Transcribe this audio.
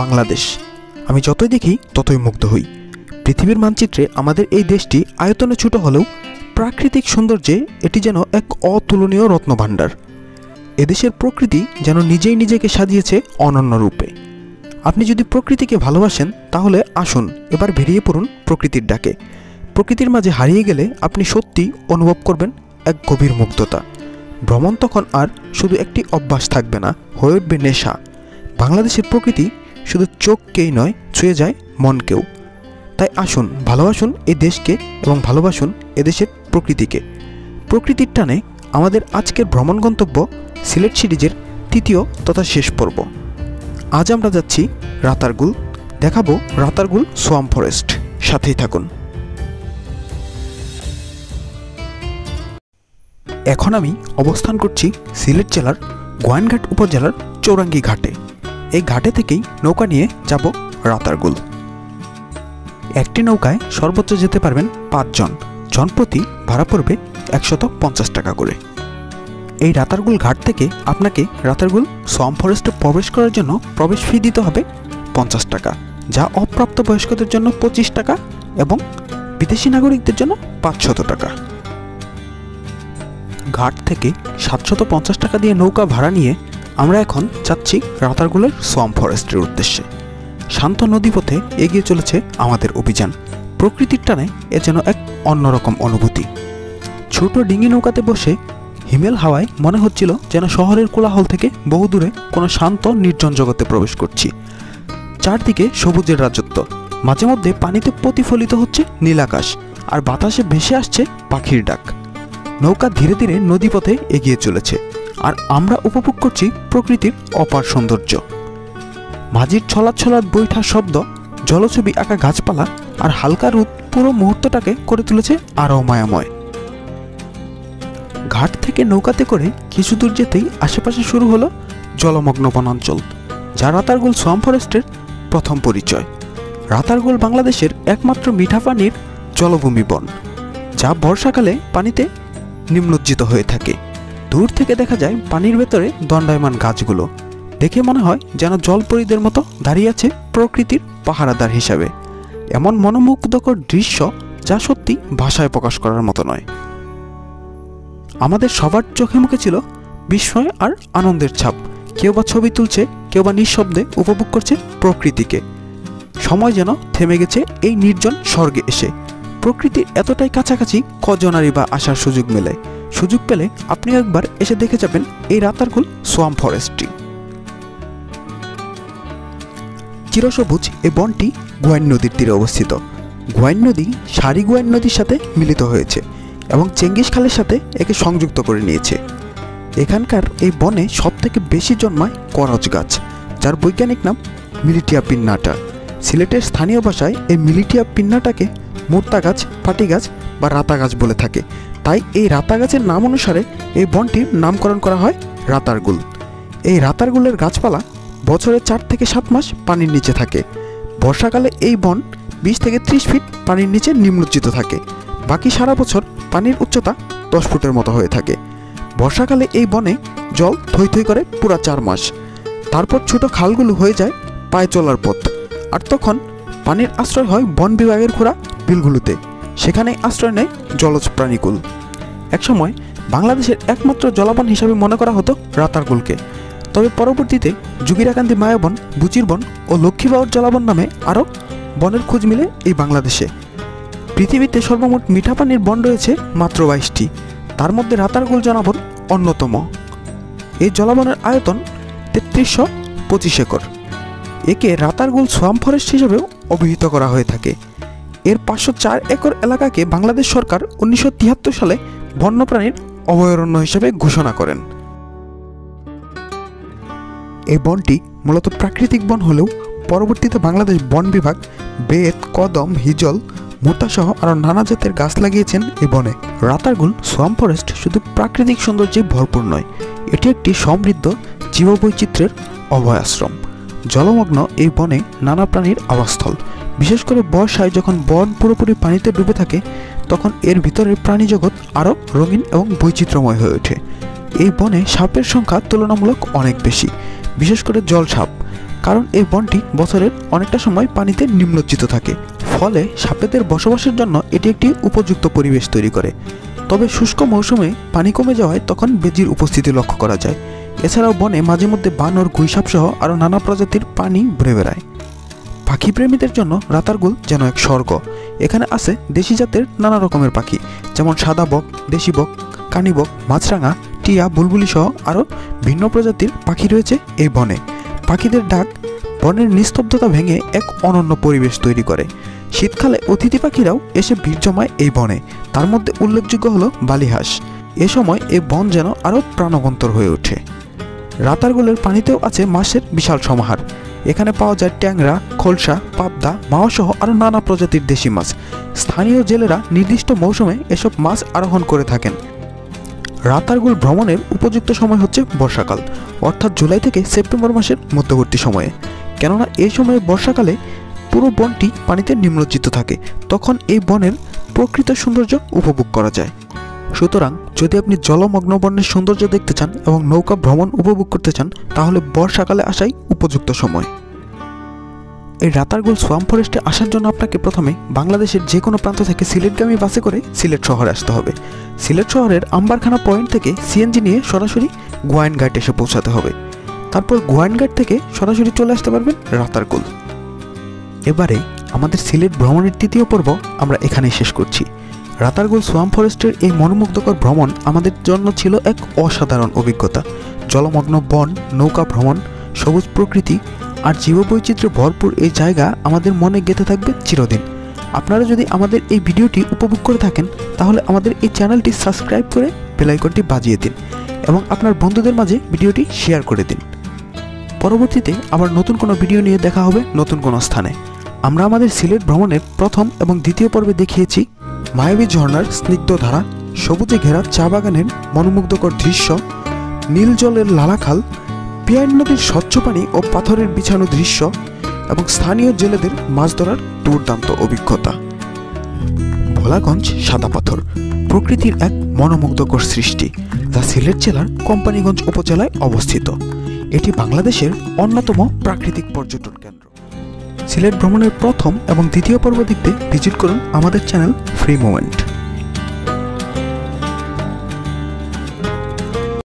বাংলাদেশ। আমি যতই দেখি ততই মুগ্ধ হই। পৃথিবীর মানচিত্রে আমাদের এই দেশটি আয়তনে ছোট হলেও প্রাকৃতিক সৌন্দর্যে এটি যেন এক অতুলনীয় রত্নভাণ্ডার। এদেশের প্রকৃতি যেন নিজেই নিজেকে সাজিয়েছে অনন্য রূপে। আপনি যদি প্রকৃতিকে ভালোবাসেন তাহলে আসুন এবার বেরিয়ে পড়ুন প্রকৃতির ডাকে। প্রকৃতির মাঝে হারিয়ে গেলে আপনি সত্যি অনুভব করবেন এক গভীর মুগ্ধতা। ভ্রমণ তখন আর শুধু একটি অভ্যাস থাকবে না, হয়ে উঠবে নেশা। বাংলাদেশের প্রকৃতি শুধু চোখকেই নয়, ছুঁয়ে যায় মনকেও। তাই আসুন, ভালোবাসুন এই দেশকে এবং ভালোবাসুন এদেশের প্রকৃতিকে। প্রকৃতির টানে আমাদের আজকের ভ্রমণ গন্তব্য সিলেট সিরিজের তৃতীয় তথা শেষ পর্ব। আজ আমরা যাচ্ছি রাতারগুল, দেখাবো রাতারগুল সোয়াম্প ফরেস্ট। সাথেই থাকুন। এখন আমি অবস্থান করছি সিলেট জেলার গোয়াইনঘাট উপজেলার চৌরাঙ্গি ঘাটে। এই ঘাটে থেকেই নৌকা নিয়ে যাব রাতারগুল। একটি নৌকায় সর্বোচ্চ যেতে পারবেন 5 জন, জনপ্রতি ভাড়া পড়বে 150 টাকা করে। এই রাতারগুল ঘাট থেকে আপনাকে রাতারগুল সোয়াম্প ফরেস্টে প্রবেশ করার জন্য প্রবেশ ফি দিতে হবে 50 টাকা, যা অপ্রাপ্তবয়স্কদের জন্য 25 টাকা এবং বিদেশি নাগরিকদের জন্য 500 টাকা। ঘাট থেকে 750 টাকা দিয়ে নৌকা ভাড়া নিয়ে আমরা এখন যাচ্ছি রাতারগুলের সোয়াম্প ফরেস্টের উদ্দেশ্যে। শান্ত নদীপথে এগিয়ে চলেছে আমাদের অভিযান। প্রকৃতির টানে এ যেন এক অন্যরকম অনুভূতি। ছোট ডিঙি নৌকাতে বসে হিমেল হাওয়ায় মনে হচ্ছিল যেন শহরের কোলাহল থেকে বহু দূরে কোনো শান্ত নির্জন জগতে প্রবেশ করছি। চারদিকে সবুজের রাজত্ব, মাঝে মধ্যে পানিতে প্রতিফলিত হচ্ছে নীলাকাশ, আর বাতাসে ভেসে আসছে পাখির ডাক। নৌকা ধীরে ধীরে নদীপথে এগিয়ে চলেছে, আর আমরা উপভোগ করছি প্রকৃতির অপার সৌন্দর্য। মাঝির ছলাৎ ছলাৎ বৈঠার শব্দ, জলছবি আঁকা গাছপালা আর হালকা রোদ পুরো মুহূর্তটাকে করে তুলেছে আরও মায়াময়। ঘাট থেকে নৌকাতে করে কিছু দূর যেতেই আশেপাশে শুরু হলো জলমগ্ন বনাঞ্চল, যা রাতারগুল সোয়াম্প ফরেস্টের প্রথম পরিচয়। রাতারগুল বাংলাদেশের একমাত্র মিঠা পানির জলভূমি বন, যা বর্ষাকালে পানিতে নিমজ্জিত হয়ে থাকে। দূর থেকে দেখা যায় পানির ভেতরে দণ্ডায়মান গাছগুলো। দেখে মনে হয় যেন জলপরীদের মতো দাঁড়িয়ে আছে প্রকৃতির পাহারাদার হিসাবে। এমন মনোমুগ্ধকর দৃশ্য যা সত্যি ভাষায় প্রকাশ করার মতো নয়। আমাদের সবার চোখে মুখে ছিল বিস্ময় আর আনন্দের ছাপ। কেউ বা ছবি তুলছে, কেউ বা নিঃশব্দে উপভোগ করছে প্রকৃতিকে। সময় যেন থেমে গেছে এই নির্জন স্বর্গে এসে। প্রকৃতির এতটাই কাছাকাছি কজনারই বা আসার সুযোগ মেলে। সুযোগ পেলে আপনিও একবার এসে দেখে যাবেন এই রাতারগুল সোয়াম্প ফরেস্টটি। চিরসবুজ এই বনটি গোয়াইন নদীর তীরে অবস্থিত। গোয়াইন নদী সারি গোয়াইন নদীর সাথে মিলিত হয়েছে এবং চেঙ্গিস খালের সাথে একে সংযুক্ত করে নিয়েছে। এখানকার এই বনে সবথেকে বেশি জন্মায় করচ গাছ, যার বৈজ্ঞানিক নাম মিলিটিয়া পিন্নাটা। সিলেটের স্থানীয় ভাষায় এই মিলিটিয়া পিন্নাটাকে মুর্তা গাছ, পাটি গাছ বা রাতা গাছ বলে থাকে। তাই এই রাতা গাছের নাম অনুসারে এই বনটির নামকরণ করা হয় রাতারগুল। এই রাতারগুলের গাছপালা বছরে 4 থেকে 7 মাস পানির নিচে থাকে। বর্ষাকালে এই বন 20 থেকে 30 ফিট পানির নিচে নিমজ্জিত থাকে। বাকি সারা বছর পানির উচ্চতা 10 ফুটের মতো হয়ে থাকে। বর্ষাকালে এই বনে জল থই থই করে পুরা 4 মাস। তারপর ছোট খালগুলো হয়ে যায় পায়ে চলার পথ, আর তখন পানির আশ্রয় হয় বন বিভাগের খোঁড়া বিলগুলোতে। সেখানে আশ্রয় নেয় জলজ প্রাণীকুল। একসময় বাংলাদেশের একমাত্র জলাবন হিসাবে মনে করা হতো রাতারগুলকে। তবে পরবর্তীতে জুগিরাকান্দি মায়াবন, বুচির বন ও লক্ষ্মীবাউর জলাবন নামে আরও বনের খোঁজ মিলে এই বাংলাদেশে। পৃথিবীতে সর্বমোট মিঠা পানির বন রয়েছে মাত্র 22টি, তার মধ্যে রাতারগুল জলাবন অন্যতম। এই জলাবনের আয়তন 3325 একর। একে রাতারগুল সোয়াম্প ফরেস্ট হিসেবেও অভিহিত করা হয়ে থাকে। এর 504 একর এলাকাকে বাংলাদেশ সরকার 1973 সালে বন্যপ্রাণীর অভয়ারণ্য হিসেবে ঘোষণা করেন। এই বনটি মূলত প্রাকৃতিক বন হলেও পরবর্তীতে বাংলাদেশ বন বিভাগ বেত, কদম, হিজল, মুর্তাসহ আরও নানা জাতের গাছ লাগিয়েছেন এই বনে। রাতারগুল সোয়াম্প ফরেস্ট শুধু প্রাকৃতিক সৌন্দর্যে ভরপুর নয়, এটি একটি সমৃদ্ধ জীববৈচিত্র্যের অভয়াশ্রম। জলমগ্ন এই বনে নানা প্রাণীর আবাসস্থল। বিশেষ করে বর্ষায় যখন বন পুরোপুরি পানিতে ডুবে থাকে, তখন এর ভিতরের প্রাণীজগৎ আরও রঙিন এবং বৈচিত্র্যময় হয়ে ওঠে। এই বনে সাপের সংখ্যা তুলনামূলক অনেক বেশি, বিশেষ করে জল সাপ, কারণ এই বনটি বছরের অনেকটা সময় পানিতে নিমজ্জিত থাকে, ফলে সাপেদের বসবাসের জন্য এটি একটি উপযুক্ত পরিবেশ তৈরি করে। তবে শুষ্ক মৌসুমে পানি কমে যাওয়ায় তখন বেজির উপস্থিতি লক্ষ্য করা যায়। এছাড়াও বনে মাঝে মধ্যে বানর, গুইসাপ সহ আরও নানা প্রজাতির প্রাণী ঘুরে বেড়ায়। পাখি প্রেমীদের জন্য রাতারগুল যেন এক স্বর্গ। এখানে আছে দেশি জাতের নানা রকমের পাখি, যেমন সাদা বক, দেশি বক, কানিবক, মাছরাঙা, টিয়া, বুলবুলি সহ আরও ভিন্ন প্রজাতির পাখি রয়েছে এই বনে। পাখিদের ডাক বনের নিস্তব্ধতা ভেঙে এক অনন্য পরিবেশ তৈরি করে। শীতকালে অতিথি পাখিরাও এসে ভিড় জমায় এই বনে। তার মধ্যে উল্লেখযোগ্য হলো বালিহাঁস। এ সময় এই বন যেন আরও প্রাণবন্তর হয়ে ওঠে। রাতারগুলের পানিতেও আছে মাছের বিশাল সমাহার। এখানে পাওয়া যায় ট্যাংরা, খোলসা, পাবদা, মাওয়া সহ আরও নানা প্রজাতির দেশি মাছ। স্থানীয় জেলেরা নির্দিষ্ট মৌসুমে এসব মাছ আরোহণ করে থাকেন। রাতারগুল ভ্রমণের উপযুক্ত সময় হচ্ছে বর্ষাকাল, অর্থাৎ জুলাই থেকে সেপ্টেম্বর মাসের মধ্যবর্তী সময়ে। কেননা এই সময়ে বর্ষাকালে পুরো বনটি পানিতে নিমজ্জিত থাকে, তখন এই বনের প্রকৃত সৌন্দর্য উপভোগ করা যায়। সুতরাং যদি আপনি জলমগ্ন বনের সৌন্দর্য দেখতে চান এবং নৌকা ভ্রমণ উপভোগ করতে চান, তাহলে বর্ষাকালে আসাই উপযুক্ত সময়। এই রাতারগুল সোয়াম্প ফরেস্টে আসার জন্য আপনাকে প্রথমে বাংলাদেশের যে কোনো প্রান্ত থেকে সিলেটগামী বাসে করে সিলেট শহরে আসতে হবে। সিলেট শহরের আম্বারখানা পয়েন্ট থেকে সিএনজি নিয়ে সরাসরি গোয়াইনঘাট এসে পৌঁছাতে হবে। তারপর গোয়াইনঘাট থেকে সরাসরি চলে আসতে পারবেন রাতারগুল। এবারে আমাদের সিলেট ভ্রমণের তৃতীয় পর্ব আমরা এখানেই শেষ করছি। রাতারগুল সোয়াম্প ফরেস্টের এই মনোমুগ্ধকর ভ্রমণ আমাদের জন্য ছিল এক অসাধারণ অভিজ্ঞতা। জলমগ্ন বন, নৌকা ভ্রমণ, সবুজ প্রকৃতি আর জীববৈচিত্র্যে ভরপুর এই জায়গা আমাদের মনে গেঁথে থাকবে চিরদিন। আপনারা যদি আমাদের এই ভিডিওটি উপভোগ করে থাকেন, তাহলে আমাদের এই চ্যানেলটি সাবস্ক্রাইব করে বেল আইকনটি বাজিয়ে দিন এবং আপনার বন্ধুদের মাঝে ভিডিওটি শেয়ার করে দিন। পরবর্তীতে আবার নতুন কোনো ভিডিও নিয়ে দেখা হবে নতুন কোনো স্থানে। আমরা আমাদের সিলেট ভ্রমণের প্রথম এবং দ্বিতীয় পর্বে দেখিয়েছি মায়াবী ঝর্ণার স্নিগ্ধ ধারা, সবুজে ঘেরা চা বাগানের মনোমুগ্ধকর দৃশ্য, নীল জলের লালাখাল, পিয়াইন নদীর স্বচ্ছ পানি ও পাথরের বিছানো দৃশ্য এবং স্থানীয় জেলেদের মাছ ধরার দুর্দান্ত অভিজ্ঞতা। ভোলাগঞ্জ সাদা পাথর প্রকৃতির এক মনোমুগ্ধকর সৃষ্টি, যা সিলেট জেলার কোম্পানীগঞ্জ উপজেলায় অবস্থিত। এটি বাংলাদেশের অন্যতম প্রাকৃতিক পর্যটন কেন্দ্র। সিলেট ভ্রমণের প্রথম এবং দ্বিতীয় পর্ব দেখতে ভিজিট করুন আমাদের চ্যানেল ফ্রি মোমেন্ট।